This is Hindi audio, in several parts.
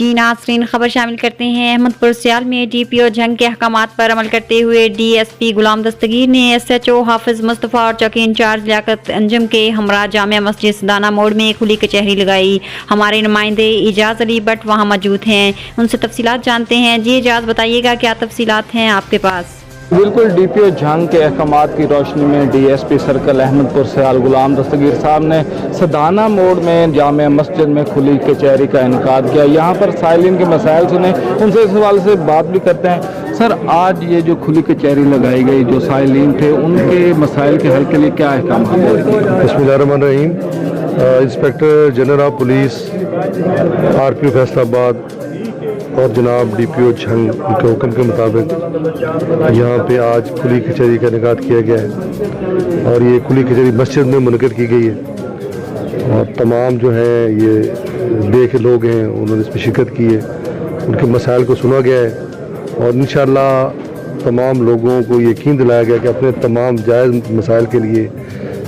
जी नाज़रीन, खबर शामिल करते हैं। अहमदपुर सियाल में DPO जंग के अहकामात पर अमल करते हुए DSP गुलाम दस्तगीर ने SHO हाफिज मुस्तफ़ा और चौकी इंचार्ज लियाकत अंजुम के हमरा जामिया मस्जिद सदाना मोड़ में खुली कचहरी लगाई। हमारे नुमाइंदे इजाज़ अली बट वहां मौजूद हैं, उनसे तफसीलात जानते हैं। जी इजाज़, बताइएगा क्या तफसीलात हैं आपके पास? बिल्कुल, DPO जंग के अहकामात की रोशनी में DSP सर्कल अहमदपुर सियाल गुलाम दस्तगीर साहब ने सदाना मोड़ में जामिया मस्जिद में खुली कचहरी का इनकाद किया। यहाँ पर साइलिन के मसाइल सुने, उनसे इस हवाले से बात भी करते हैं। सर, आज ये जो खुली कचहरी लगाई गई, जो साइलिन थे उनके मसाइल के हल के लिए क्या अहकाम है? बिस्मिल्लाहिर्रहमानिर्रहीम। Inspector general of police RPO Faisalabad और जनाब DPO झंग के हुक्म के मुताबिक यहाँ पे आज खुली कचहरी का इनेकाद किया गया है और ये खुली कचहरी मस्जिद में मुनक़िद की गई है और तमाम जो है ये देख लोग हैं उन्होंने इसमें शिरकत की है, उनके मसाइल को सुना गया है और इंशाअल्लाह तमाम लोगों को यकीन दिलाया गया कि अपने तमाम जायज़ मसाइल के लिए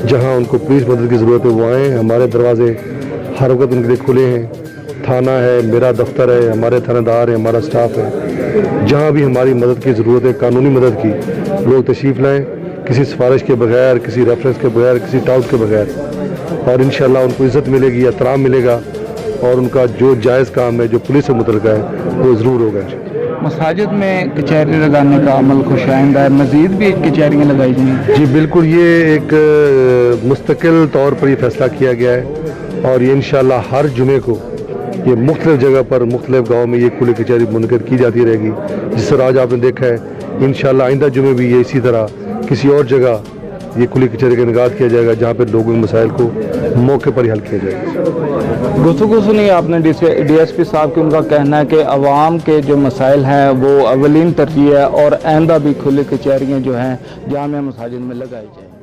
जहाँ उनको पुलिस मदद की ज़रूरत है वो आएँ। हमारे दरवाजे हर वक्त उनके लिए खुले हैं। थाना है, मेरा दफ्तर है, हमारे थानेदार है, हमारा स्टाफ है। जहाँ भी हमारी मदद की ज़रूरत है, कानूनी मदद की, लोग तशरीफ़ लाएँ, किसी सिफारिश के बगैर, किसी रेफरेंस के बगैर, किसी टाउट के बगैर। और इंशाअल्लाह उनको इज़्ज़त मिलेगी, एहतराम मिलेगा और उनका जो जायज़ काम है, जो पुलिस से मुतल्लिक़ है, वो ज़रूर होगा। मसाजिद में कचहरी लगाने का अमल खुशाइंदा है, मज़ीद भी कचहरियाँ लगाई जाएंगी? जी बिल्कुल, ये एक मुस्तकिल तौर पर ये फैसला किया गया है और ये इंशाअल्लाह हर जुमे को ये मुख्तलिफ जगह पर मुख्तलिफ गाँव में ये खुली कचहरी मुनक़िद की जाती रहेगी। जिस तरह आज आपने देखा है, इंशाअल्लाह आइंदा जुमे भी ये इसी तरह किसी और जगह ये खुली कचहरी का इनेकाद किया जाएगा जहाँ पर लोगों के मसाइल को मौके पर ही हल किया जाएगा। गुफ्तगू सुनी आपने DSP साहब की, उनका कहना है कि अवाम के जो मसाइल हैं वो अवलीन तरजीह है और आइंदा भी खुली कचहरियाँ जो हैं जामिया मसाजिद में लगाई जाएँ।